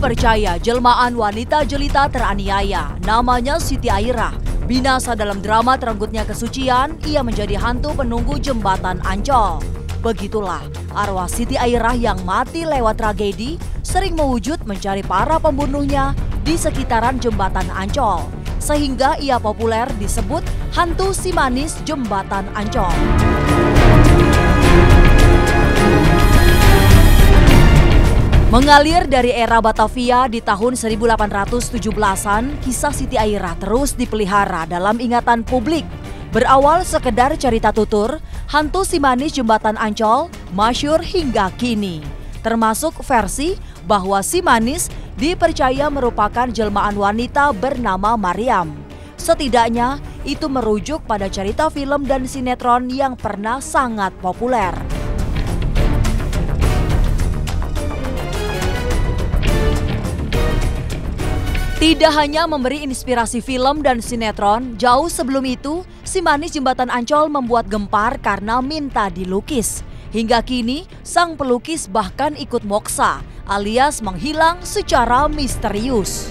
Dipercaya jelmaan wanita jelita teraniaya, namanya Siti Airah. Binasa dalam drama terenggutnya kesucian, ia menjadi hantu penunggu jembatan Ancol. Begitulah arwah Siti Airah yang mati lewat tragedi sering mewujud mencari para pembunuhnya di sekitaran jembatan Ancol. Sehingga ia populer disebut hantu si manis jembatan Ancol. Mengalir dari era Batavia di tahun 1817-an, kisah Siti Airah terus dipelihara dalam ingatan publik. Berawal sekedar cerita tutur, hantu si manis jembatan Ancol masyhur hingga kini. Termasuk versi bahwa si manis dipercaya merupakan jelmaan wanita bernama Mariam. Setidaknya itu merujuk pada cerita film dan sinetron yang pernah sangat populer. Tidak hanya memberi inspirasi film dan sinetron, jauh sebelum itu, si manis jembatan Ancol membuat gempar karena minta dilukis. Hingga kini, sang pelukis bahkan ikut moksa, alias menghilang secara misterius.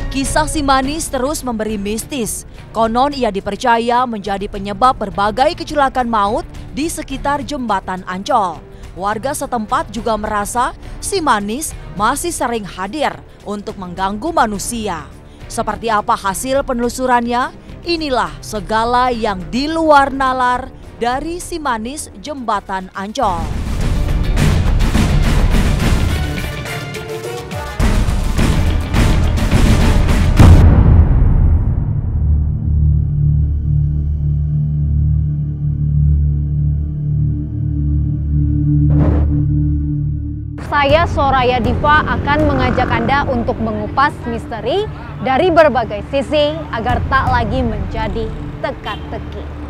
Kisah si manis terus memberi mistis. Konon ia dipercaya menjadi penyebab berbagai kecelakaan maut di sekitar jembatan Ancol. Warga setempat juga merasa si manis masih sering hadir untuk mengganggu manusia. Seperti apa hasil penelusurannya? Inilah segala yang di luar nalar dari si manis jembatan Ancol. Saya Soraya Diva akan mengajak Anda untuk mengupas misteri dari berbagai sisi agar tak lagi menjadi teka-teki.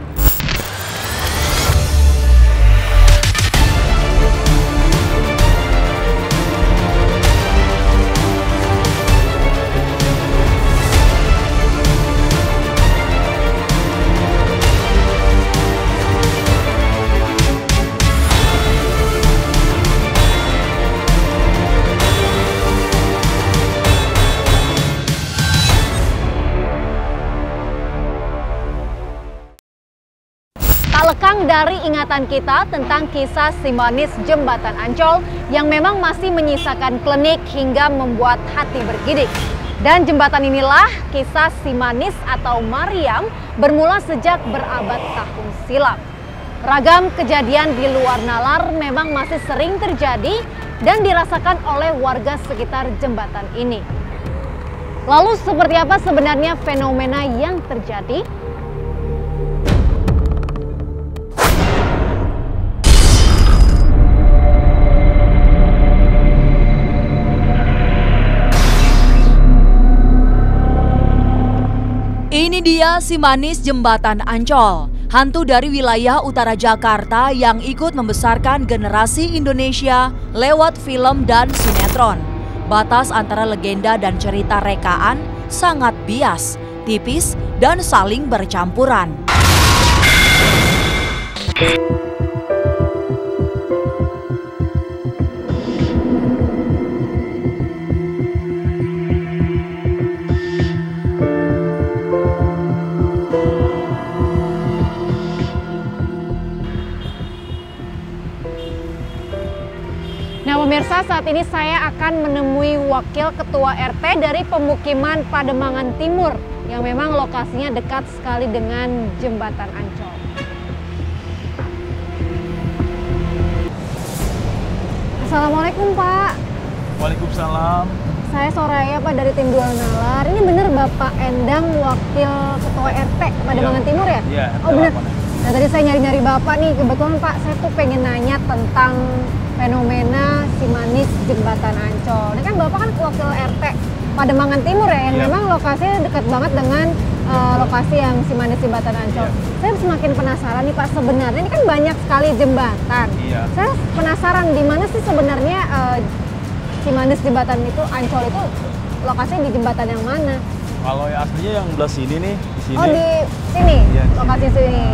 Lekang dari ingatan kita tentang kisah si manis jembatan Ancol yang memang masih menyisakan klinik hingga membuat hati bergidik. Dan jembatan inilah kisah si manis atau Mariam bermula sejak berabad tahun silam. Ragam kejadian di luar nalar memang masih sering terjadi dan dirasakan oleh warga sekitar jembatan ini. Lalu seperti apa sebenarnya fenomena yang terjadi? Ini dia si manis jembatan Ancol, hantu dari wilayah utara Jakarta yang ikut membesarkan generasi Indonesia lewat film dan sinetron. Batas antara legenda dan cerita rekaan sangat bias, tipis, dan saling bercampuran. Pemirsa, saat ini saya akan menemui Wakil Ketua RT dari pemukiman Pademangan Timur yang memang lokasinya dekat sekali dengan jembatan Ancol. Assalamualaikum Pak. Waalaikumsalam. Saya Soraya Pak dari tim Dual Nalar. Ini benar Bapak Endang Wakil Ketua RT Pademangan Timur ya? Iya. Oh benar. Nah tadi saya nyari-nyari Bapak nih, kebetulan Pak saya tuh pengen nanya tentang fenomena si manis jembatan Ancol. Ini kan Bapak kan wakil RT Pademangan Timur ya, yang memang lokasinya dekat banget dengan lokasi yang si manis jembatan Ancol. Saya semakin penasaran nih Pak, sebenarnya ini kan banyak sekali jembatan. Saya penasaran di mana sih sebenarnya si manis jembatan itu Ancol itu lokasinya di jembatan yang mana? Kalau yang aslinya yang belah sini nih, di sini. Oh di sini, ya, lokasi sini.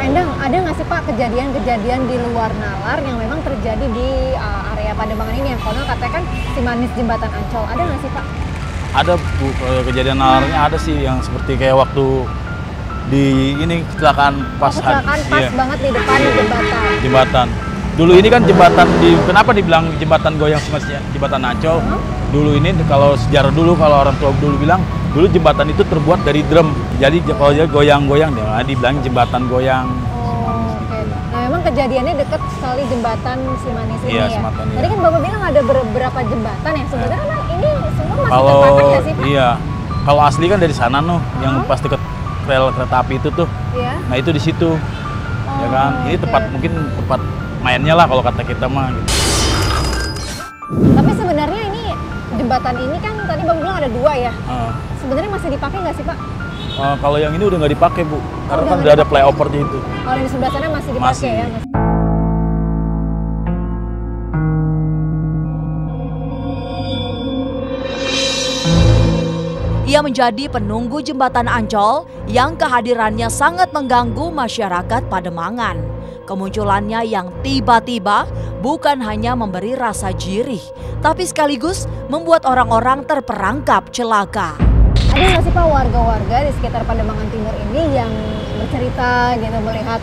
Pak Endang, ada nggak sih Pak kejadian-kejadian di luar nalar yang memang terjadi di area Pademangan ini yang konon katanya kan Simanis Jembatan Ancol, ada nggak sih Pak? Ada Bu, kejadian nalarnya ada sih yang seperti kayak waktu di ini kecelakaan pas banget di depan jembatan. Dulu ini kan jembatan kenapa dibilang jembatan goyang jembatan Ancol? Dulu ini kalau sejarah dulu kalau orang tua dulu bilang dulu jembatan itu terbuat dari drum. Jadi kalau dia goyang-goyang dia dibilang jembatan goyang. Oh, oke. Nah, memang kejadiannya dekat sekali jembatan Simanis ini iya, ya. Sematan, Tadi kan Bapak bilang ada beberapa jembatan ya. Sebenarnya ini semua masih kalau terpakai nggak sih Pak? iya. Kalau asli kan dari sana yang pas deket rel kereta api itu tuh. Iya. Nah, itu di situ. Ya kan? Ini mungkin tempat mainnya lah kalau kata kita mah gitu. Tapi sebenarnya ini jembatan ini kan tadi Bapak bilang ada 2 ya. Sebenarnya masih dipakai nggak sih Pak? Kalau yang ini udah nggak dipakai Bu, karena kan udah ada flyovernya itu. Kalau di sebelah sana masih dipakai ya? Ia menjadi penunggu jembatan Ancol yang kehadirannya sangat mengganggu masyarakat Pademangan. Kemunculannya yang tiba-tiba bukan hanya memberi rasa jirih, tapi sekaligus membuat orang-orang terperangkap celaka. Ada nggak sih Pak warga-warga di sekitar Pademangan Timur ini yang bercerita gitu melihat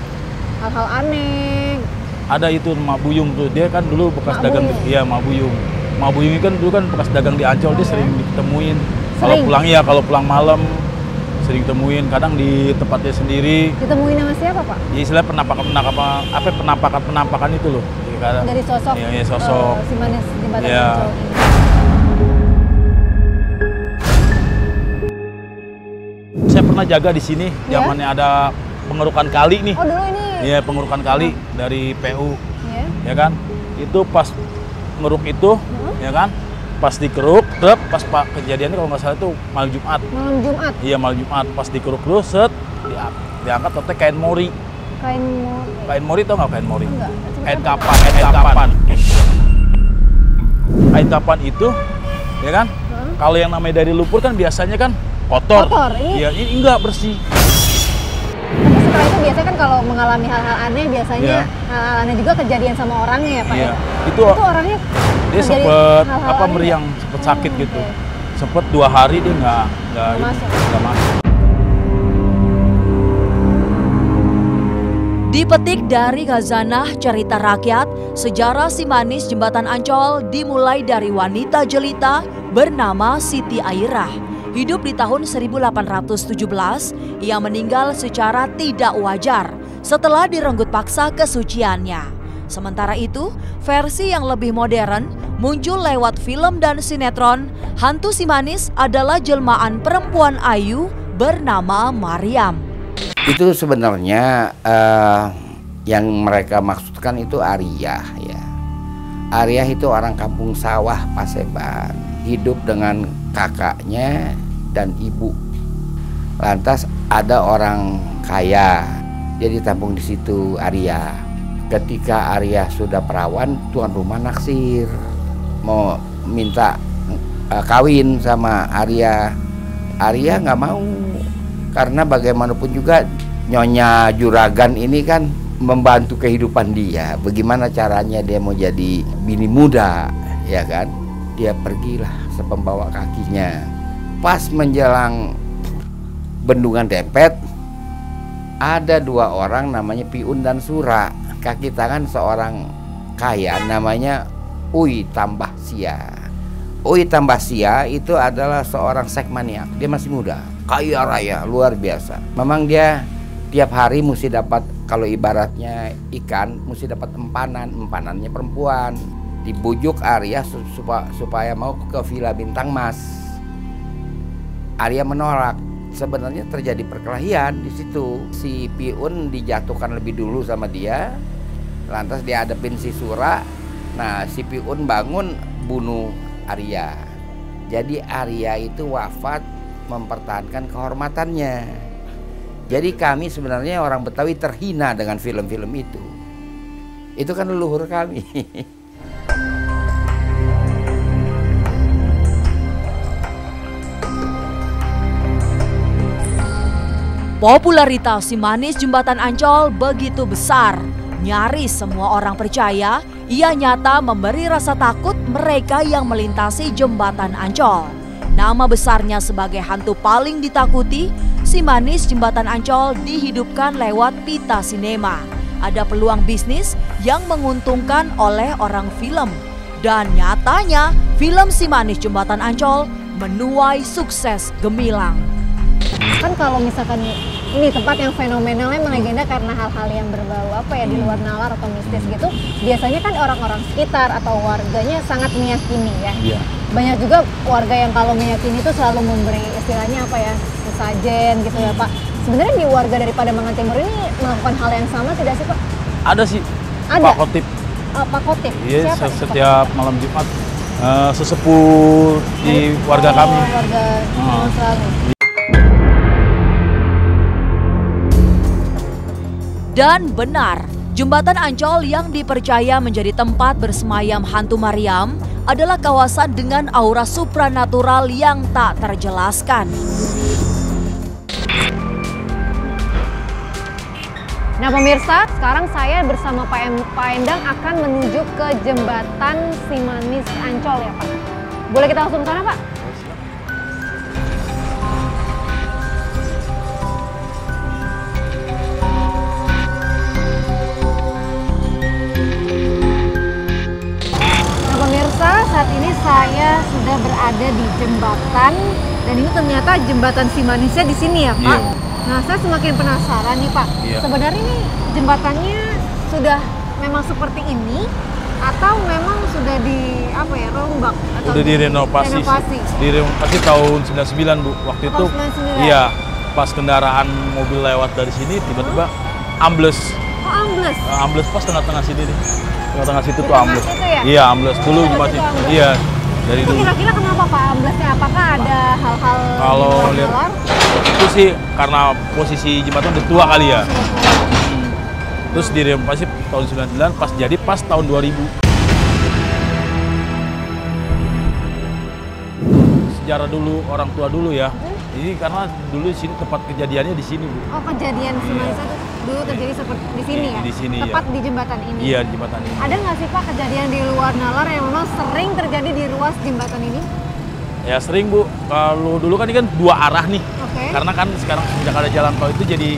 hal-hal aneh? Ada itu Mak Buyung tuh, dia kan dulu bekas dagang, iya Mak Buyung. Mak Buyung ini kan dulu kan bekas dagang di Ancol, dia sering ditemuin. Kalau pulang malam sering temuin, kadang di tempatnya sendiri. Ditemuin sama siapa Pak? Ya istilah penampakan itu loh. Ya, dari sosok. Iya, sosok. Simanis Jembatan ya. Ancol. Saya pernah jaga di sini, zamannya ada pengerukan kali nih. Oh dulu ini? Iya, pengerukan kali dari PU. Iya. Ya kan? Itu pas ngeruk itu, ya kan? Pas dikeruk, pas kejadiannya kalau nggak salah itu malam Jumat. Malam Jumat? Iya, malam Jumat. Pas dikeruk terus, diangkat ternyata kain mori. Kain mori? Kain mori tau nggak kain mori? Enggak. Kain kapan. Kain kapan itu, ya kan? Kalau yang namanya dari lumpur kan biasanya kan kotor. Iya, ini enggak bersih. Tapi setelah itu biasanya kan kalau mengalami hal-hal aneh biasanya hal-hal aneh juga kejadian sama orangnya ya Pak ya? Itu orangnya dia sempet meriang, sempet sakit gitu. Sempet 2 hari dia nggak masuk. Dipetik dari khazanah cerita rakyat, sejarah Simanis Jembatan Ancol dimulai dari wanita jelita bernama Siti Airah. Hidup di tahun 1817, ia meninggal secara tidak wajar setelah direnggut paksa kesuciannya. Sementara itu, versi yang lebih modern muncul lewat film dan sinetron. Hantu Simanis adalah jelmaan perempuan ayu bernama Maryam. Itu sebenarnya yang mereka maksudkan itu Arya ya. Arya itu orang kampung sawah Paseban, hidup dengan kakaknya dan ibu. Lantas ada orang kaya, jadi tampung di situ Arya. Ketika Arya sudah perawan, tuan rumah naksir, mau minta kawin sama Arya. Arya nggak mau, karena bagaimanapun juga Nyonya Juragan ini kan membantu kehidupan dia. Bagaimana caranya dia mau jadi bini muda, ya kan? Dia pergilah sepembawa kakinya. Pas menjelang Bendungan Dempet, ada 2 orang namanya Piun dan Sura. Kaki tangan seorang kaya namanya Uy Tambahsia. Uy Tambahsia itu adalah seorang seksmaniak. Dia masih muda, kaya raya, luar biasa. Memang dia tiap hari mesti dapat, kalau ibaratnya ikan, mesti dapat empanannya perempuan. Dibujuk Arya supaya mau ke Villa Bintang Mas. Arya menolak. Sebenarnya terjadi perkelahian di situ. Si Piun dijatuhkan lebih dulu sama dia, lantas dihadapin si Sura. Nah, si Piun bangun bunuh Arya. Jadi Arya itu wafat mempertahankan kehormatannya. Jadi kami sebenarnya orang Betawi terhina dengan film-film itu. Itu kan leluhur kami. Popularitas si manis Jembatan Ancol begitu besar. Nyaris semua orang percaya ia nyata memberi rasa takut mereka yang melintasi Jembatan Ancol. Nama besarnya sebagai hantu paling ditakuti, si manis Jembatan Ancol dihidupkan lewat pita sinema. Ada peluang bisnis yang menguntungkan oleh orang film. Dan nyatanya film si manis Jembatan Ancol menuai sukses gemilang. Kan kalau misalkan ini tempat yang fenomenalnya melegenda karena hal-hal yang berbau di luar nalar atau mistis gitu, biasanya kan orang-orang sekitar atau warganya sangat meyakini ya. Iya. Banyak juga warga yang kalau meyakini itu selalu memberi istilahnya sesajen gitu ya Pak. Sebenarnya di warga dari Pademangan Timur ini melakukan hal yang sama tidak sih Pak? Ada sih. Ada. Pak Khotib. Pak Khotib. Iya, siapa setiap malam Jumat sesepuh di warga kami. Warga selalu. Dan benar, Jembatan Ancol yang dipercaya menjadi tempat bersemayam hantu Mariam adalah kawasan dengan aura supranatural yang tak terjelaskan. Nah pemirsa, sekarang saya bersama Pak Endang akan menuju ke Jembatan Si Manis Ancol ya Pak. Boleh kita langsung ke sana Pak? Nah pemirsa, saat ini saya sudah berada di jembatan dan ini ternyata Jembatan Si Manisnya di sini ya Pak. Iya. Nah, saya semakin penasaran nih Pak. Iya. Sebenarnya ini jembatannya sudah memang seperti ini atau memang sudah rombak atau Udah direnovasi. Direnovasi tahun 99 Bu. Waktu itu 99. iya, pas kendaraan mobil lewat dari sini tiba-tiba ambles. Oh, ambles. Ambles pas tengah-tengah sini nih. Tengah-tengah situ Di tuh tengah ambles. situ ya? Iya, ambles dulu Di masih. situ ambles. Iya. Dari Itu dulu. kira-kira kenapa Pak amblesnya? Apakah ada hal-hal Kalau di luar lihat nalar? itu sih karena posisi jembatan udah tua kali ya. Terus direnovasi tahun 99 pas tahun 2000. Sejarah dulu orang tua dulu ya. Ini karena dulu sini tempat kejadiannya di sini Bu. Oh, kejadian Si Manis itu dulu terjadi seperti di sini ya? Di sini, tepat ya. di jembatan ini? Iya di jembatan ini. Ada nggak sih Pak kejadian di luar nalar yang memang sering terjadi di ruas jembatan ini? Ya sering Bu. Kalau dulu kan ini kan dua arah nih. Oke. Karena kan sekarang sejak ada jalan tol itu jadi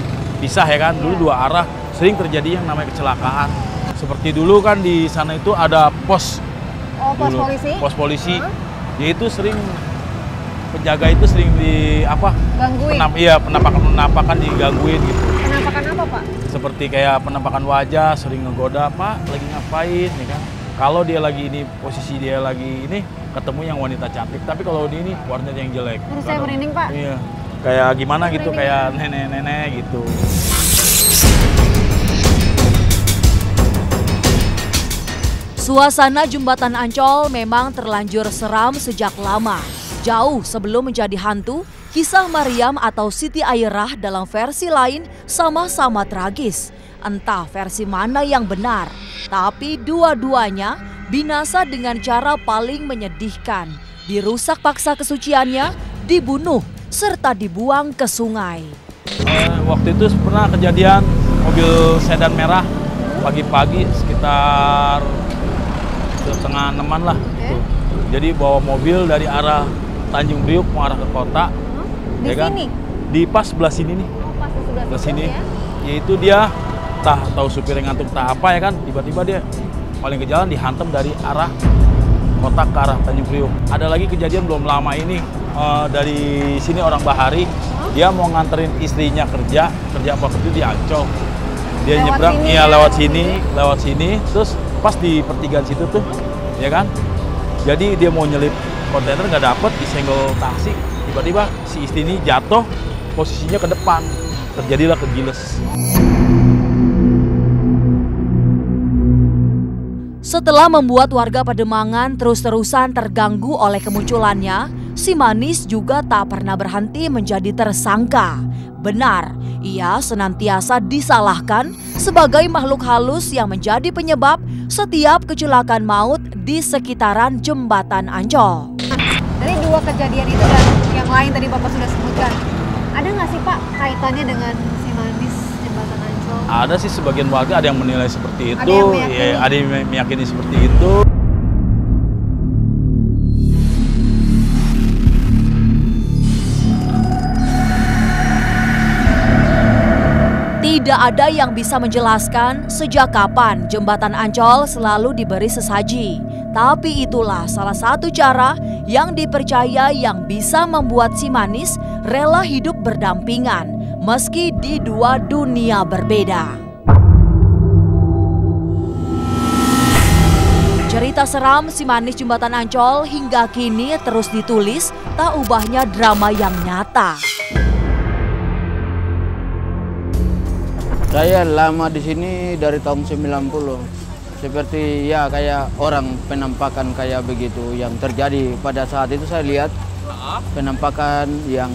pisah ya kan. Dulu dua arah sering terjadi yang namanya kecelakaan. Seperti dulu kan di sana itu ada pos. Oh, pos dulu. polisi? Pos polisi. Dia itu sering penjaga itu sering Gangguin? penampakan digangguin gitu. Penampakan apa Pak? Seperti kayak penampakan wajah, sering ngegoda, Pak lagi ngapain ya kan. Kalau dia lagi ini, posisi dia lagi ini, ketemu yang wanita cantik. Tapi kalau ini warnanya yang jelek. Terus saya merinding Pak? Iya. Kayak gimana Saya gitu, merinding. kayak nenek-nenek gitu. Suasana Jembatan Ancol memang terlanjur seram sejak lama. Jauh sebelum menjadi hantu, kisah Mariam atau Siti Airah dalam versi lain sama-sama tragis. Entah versi mana yang benar, tapi dua-duanya binasa dengan cara paling menyedihkan. Dirusak paksa kesuciannya, dibunuh, serta dibuang ke sungai. Waktu itu pernah kejadian mobil sedan merah pagi-pagi sekitar setengah 6-an lah. Gitu. Jadi bawa mobil dari arah Tanjung Priuk mau arah ke kota. Di ya kan? sini? Di pas sebelah sini nih. Oh, pas di sebelah Sebelah situ sini. ya? Yaitu dia tahu supirnya ngantuk tak apa ya kan. Tiba-tiba dia paling ke jalan dihantam dari arah kota ke arah Tanjung Priuk. Ada lagi kejadian belum lama ini dari sini orang Bahari. Dia mau nganterin istrinya kerja apa kerja di Ancol. Dia Lewat nyebrang, sini iya ya? lewat sini, terus pas di pertigaan situ tuh, ya kan? Jadi dia mau nyelip kontainer nggak dapet, disenggol taksi, tiba-tiba si istri ini jatuh, posisinya ke depan, terjadilah kegiles. Setelah membuat warga Pademangan terus-terusan terganggu oleh kemunculannya, si manis juga tak pernah berhenti menjadi tersangka. Benar, ia senantiasa disalahkan sebagai makhluk halus yang menjadi penyebab setiap kecelakaan maut di sekitaran Jembatan Ancol. Dari dua kejadian itu dan yang lain tadi Bapak sudah sebutkan, Ada nggak sih Pak kaitannya dengan si manis Jembatan Ancol? Ada sih sebagian warga ada yang menilai seperti itu, Ada yang meyakini. ya, ada yang meyakini seperti itu. Tidak ada yang bisa menjelaskan sejak kapan Jembatan Ancol selalu diberi sesaji. Tapi itulah salah satu cara yang dipercaya yang bisa membuat si manis rela hidup berdampingan meski di dua dunia berbeda. Cerita seram si manis Jembatan Ancol hingga kini terus ditulis, tak ubahnya drama yang nyata. Saya lama di sini dari tahun 90. Seperti ya kayak orang penampakan kayak begitu yang terjadi pada saat itu. Saya lihat penampakan yang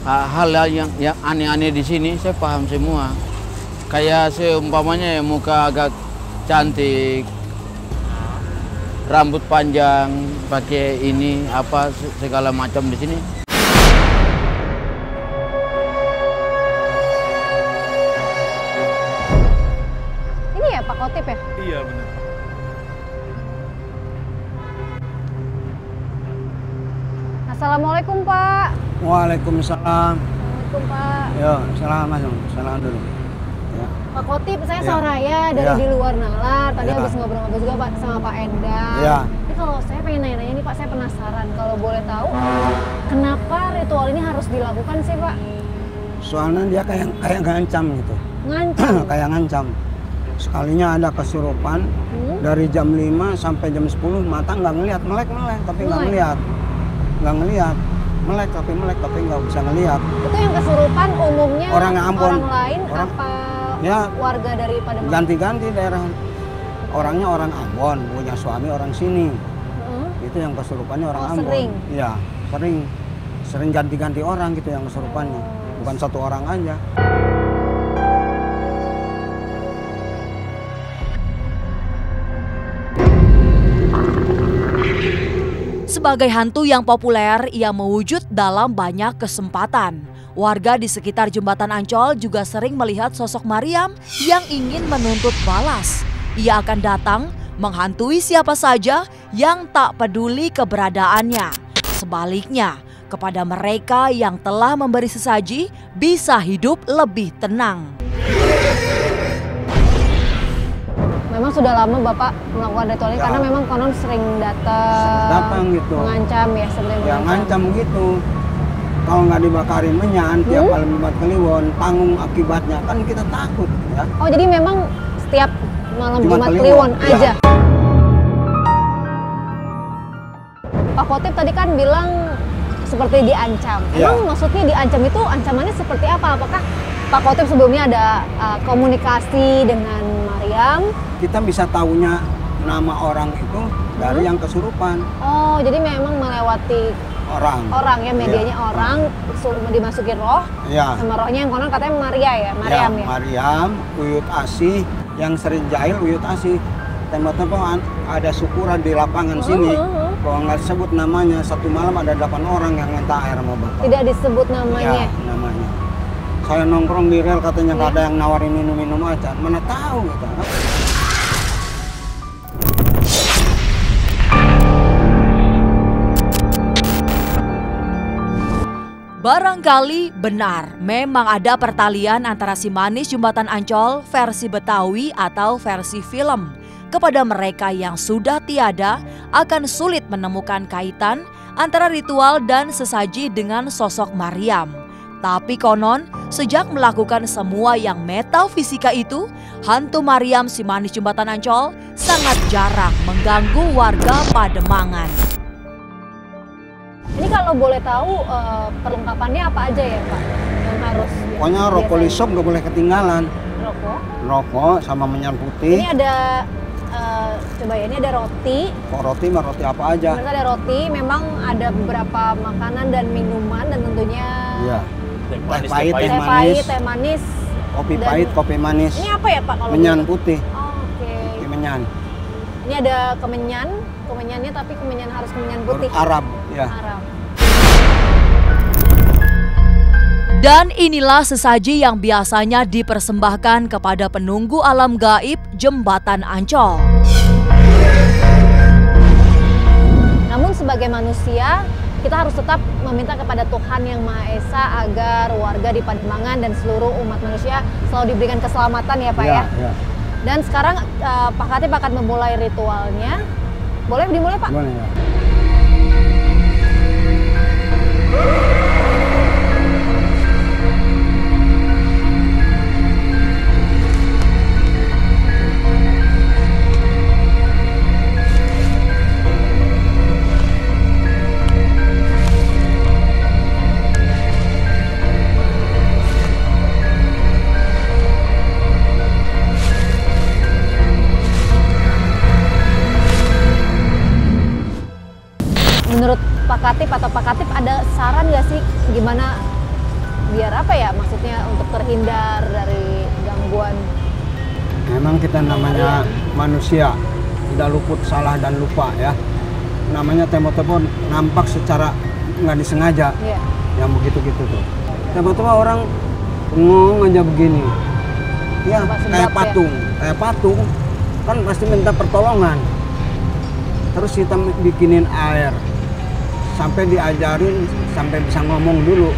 hal-hal yang aneh-aneh di sini saya paham semua. Kayak seumpamanya ya muka agak cantik, rambut panjang, pakai ini apa segala macam di sini. Pak Khotib ya? Iya benar. Assalamualaikum Pak. Waalaikumsalam. Assalamualaikum Pak. Yo, salam mas, salam dulu. Ya. Pak Khotib, saya Ya. Soraya dari Ya. di luar nalar. Tadi Ya. habis ngobrol-ngobrol juga Pak sama Pak Endang. Ya. Ini kalau saya pengen nanya-nanya nih Pak, saya penasaran kalau boleh tahu kenapa ritual ini harus dilakukan sih Pak? Soalnya dia kayak ngancam gitu. Ngancam. Kayak ngancam. Sekalinya ada kesurupan dari jam 5 sampai jam 10 mata nggak ngelihat, melek tapi nggak Melek. ngelihat. Nggak ngelihat. Melek tapi nggak bisa ngelihat. Itu yang kesurupan umumnya Orang Ambon. orang lain Orang- apa Ya. warga dari Pademangan? Ganti-ganti daerah. Orangnya orang Ambon, punya suami orang sini. Heeh. Itu yang kesurupannya orang Oh, Ambon. sering? Iya, sering ganti-ganti orang gitu yang kesurupannya. Bukan satu orang aja. Sebagai hantu yang populer, ia mewujud dalam banyak kesempatan. Warga di sekitar Jembatan Ancol juga sering melihat sosok Mariam yang ingin menuntut balas. Ia akan datang menghantui siapa saja yang tak peduli keberadaannya. Sebaliknya, kepada mereka yang telah memberi sesaji bisa hidup lebih tenang. Memang sudah lama Bapak melakukan ritual ini Ya. karena memang konon sering datang Gitu. mengancam ya sebenarnya. Ya ngancam gitu. Kalau nggak dibakarin menyan tiap malam Jumat Kliwon, tanggung akibatnya kan kita takut ya. Oh jadi memang setiap malam Jumat Jumat Kliwon, Kliwon ya. aja. Pak Khotib tadi kan bilang seperti diancam. Ya. Emang maksudnya diancam itu ancamannya seperti apa? Apakah Pak Khotib sebelumnya ada komunikasi dengan Mariam? Kita bisa tahunya nama orang itu dari yang kesurupan Oh jadi memang melewati orang. ya, medianya orang, dimasukin roh, Ya. sama rohnya yang konon katanya Maria ya, Mariam ya. Mariam, Uyut Asih, yang sering jahil Uyut Asih. Tembak-tembakan ada syukuran di lapangan sini. Kalau nggak disebut namanya, satu malam ada 8 orang yang minta air sama bapak. Tidak disebut namanya. Ya, namanya. Saya nongkrong di rel katanya nggak ada yang nawarin minum-minum aja. Mana tahu gitu. Barangkali benar, memang ada pertalian antara si manis Jembatan Ancol versi Betawi atau versi film. Kepada mereka yang sudah tiada, akan sulit menemukan kaitan antara ritual dan sesaji dengan sosok Mariam. Tapi konon, sejak melakukan semua yang metafisika itu, hantu Mariam si manis Jembatan Ancol sangat jarang mengganggu warga Pademangan. Ini kalau boleh tahu perlengkapannya apa aja ya Pak? Yang harus. Pokoknya rokok lisop nggak boleh ketinggalan. Rokok. Rokok sama menyan putih. Ini ada coba ya, ini ada roti. Kok roti mah roti apa aja? Terus ada roti, memang ada beberapa makanan dan minuman dan tentunya Iya. Teh Teh manis, pahit, teh teh teh manis. pahit, manis. teh manis. Kopi Dan- pahit, kopi manis. Ini apa ya Pak kalau Menyan gitu? putih. Oh, oke. Kopi menyan. Ini ada kemenyannya tapi kemenyan harus kemenyan putih. Arab, ya. Arab. Dan inilah sesaji yang biasanya dipersembahkan kepada penunggu alam gaib Jembatan Ancol. Namun sebagai manusia, kita harus tetap meminta kepada Tuhan Yang Maha Esa agar warga di Pademangan dan seluruh umat manusia selalu diberikan keselamatan ya Pak ya. Dan sekarang Pak Khatib akan memulai ritualnya. Boleh dimulai Pak? Boleh ya. Menurut Pak Khatib atau Pak Khatib ada saran nggak sih gimana biar apa ya maksudnya untuk terhindar dari gangguan? Memang kita namanya manusia, tidak luput salah dan lupa ya. Namanya tempo-tempo nampak secara nggak disengaja, yang begitu-gitu tuh. Tempo-tempo orang ngomong aja begini, ya kayak patung kan pasti minta pertolongan. Terus kita bikinin air, sampai diajarin, sampai bisa ngomong dulu.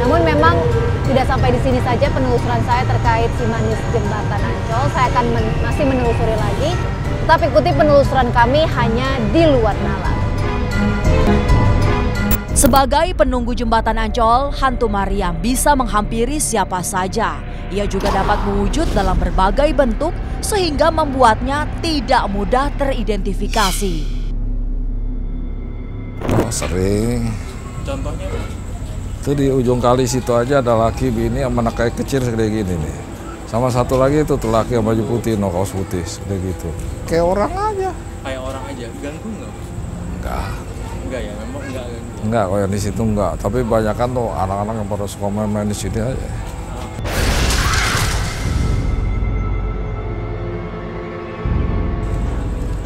Namun memang tidak sampai di sini saja penelusuran saya terkait Simanis Jembatan Ancol. Saya akan masih menelusuri lagi. Tetap ikuti penelusuran kami hanya di luar nalar. Sebagai penunggu Jembatan Ancol, hantu Mariam bisa menghampiri siapa saja. Ia juga dapat mewujud dalam berbagai bentuk sehingga membuatnya tidak mudah teridentifikasi. Sering. Contohnya? Itu di ujung kali situ aja ada laki bini sama anak kayak kecil segede gini nih. Sama satu lagi itu tuh laki yang baju putih, no kaos putih, segede gitu. Kayak orang aja. Kayak orang aja, ganggu nggak? Enggak. Enggak ya, memang enggak ganggu. Enggak, kalau yang di situ enggak. Tapi banyak kan tuh anak-anak yang pada suka main-main di sini aja.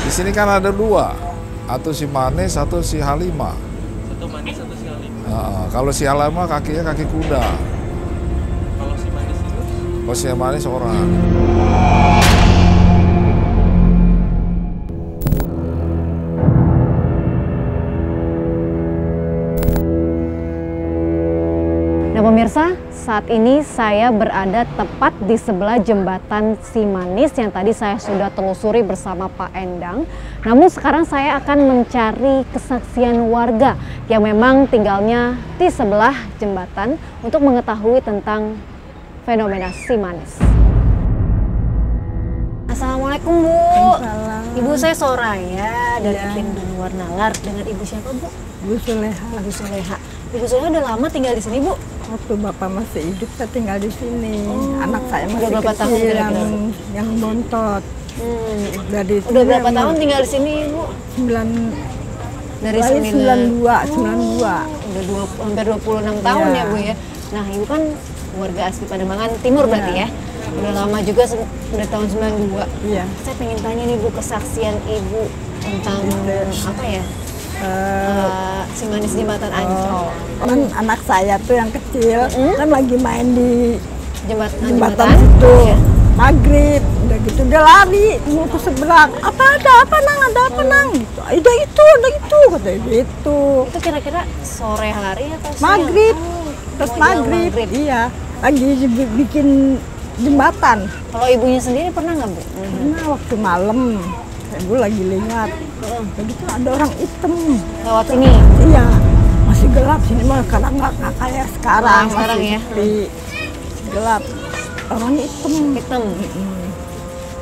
Di sini kan ada dua, atau si Manis atau si Halimah. Satu Manis, satu si Halimah. Kalau si Halimah kakinya kaki kuda. Kalau si Manis itu? Kalau si Manis orang. Nah pemirsa, saat ini saya berada tepat di sebelah jembatan Simanis yang tadi saya sudah telusuri bersama Pak Endang. Namun sekarang saya akan mencari kesaksian warga yang memang tinggalnya di sebelah jembatan untuk mengetahui tentang fenomena Simanis. Assalamualaikum Bu. Ibu saya Soraya dari tim Luar Nalar. Dengan Ibu siapa Bu? Bu Soleha. Ibu Soleha. Ibu Soleha udah lama tinggal di sini Bu? Waktu bapak masih hidup saya tinggal di sini. Anak saya masih berapa kecil tahun yang bontot. Dari udah berapa tahun tinggal di sini Ibu? Dari 92. Udah hampir 26 tahun ya Bu ya. Nah Ibu kan warga asli Pademangan Timur berarti ya? Udah lama juga, udah tahun 92. Iya. Saya pengen tanya nih Bu, kesaksian Ibu tentang apa ya? Simanis Jembatan Ancol. Kan anak saya tuh yang kecil kan lagi main di jembatan situ. Ya. Maghrib, udah gitu dia lari mau ke seberang. Ada apa nang? Gitu. Ada itu katanya gitu. Itu kira-kira sore hari atau siang? Maghrib. Terus maghrib. Iya. Lagi bikin jembatan. Kalau ibunya sendiri pernah nggak Bu? Pernah waktu malam. Ibu lagi lihat. Jadi tuh ada orang hitam lewat sini. Iya, masih gelap sini mah karena nggak kayak sekarang. Sekarang ya. Gelap. Orangnya hitam.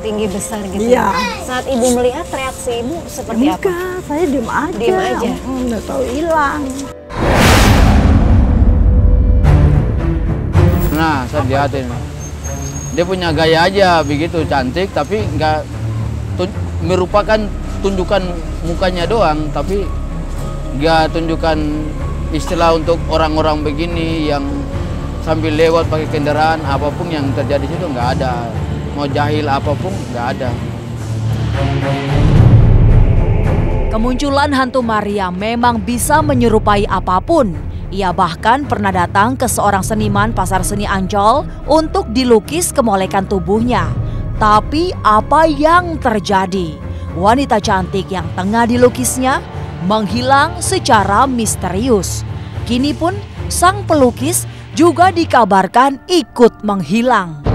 Tinggi besar gitu. Iya. Saat Ibu melihat reaksi Ibu seperti apa? Enggak, saya diem aja. Diem aja. Udah tahu hilang. Nah, saya lihatin. Dia punya gaya aja begitu cantik, tapi nggak merupakan tunjukkan mukanya doang, tapi nggak tunjukkan istilah untuk orang-orang begini yang sambil lewat pakai kendaraan, apapun yang terjadi situ nggak ada. Mau jahil apapun nggak ada. Kemunculan hantu Mariam memang bisa menyerupai apapun. Ia bahkan pernah datang ke seorang seniman pasar seni Ancol untuk dilukis kemolekan tubuhnya. Tapi apa yang terjadi? Wanita cantik yang tengah dilukisnya menghilang secara misterius. Kini pun sang pelukis juga dikabarkan ikut menghilang.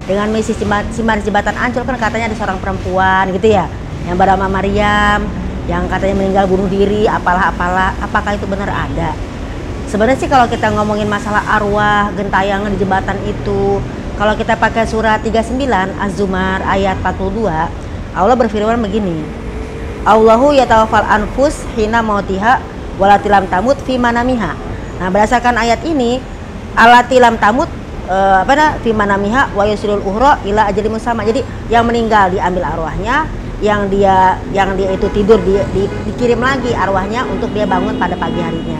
Dengan misi Simanis Jembatan Ancol kan katanya ada seorang perempuan gitu ya, yang bernama Mariam, yang katanya meninggal bunuh diri, apalah, apakah itu benar ada? Sebenarnya sih kalau kita ngomongin masalah arwah, gentayangan di jembatan itu, kalau kita pakai surat 39 Az-Zumar ayat 42, Allah berfirman begini, Allahu yatawaffal anfus hina mautiha walatilam tamut fi manamiha. Nah, berdasarkan ayat ini, alatilam tamut fi manamiha wa yusilul uhra ila ajali musamma. Jadi yang meninggal diambil arwahnya, yang dia itu tidur dikirim lagi arwahnya untuk dia bangun pada pagi harinya.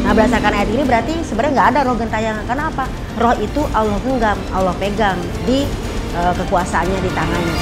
Nah, berdasarkan ayat ini berarti sebenarnya nggak ada roh gentayangan. Kenapa? Roh itu Allah genggam, Allah pegang di kekuasaannya, di tangannya.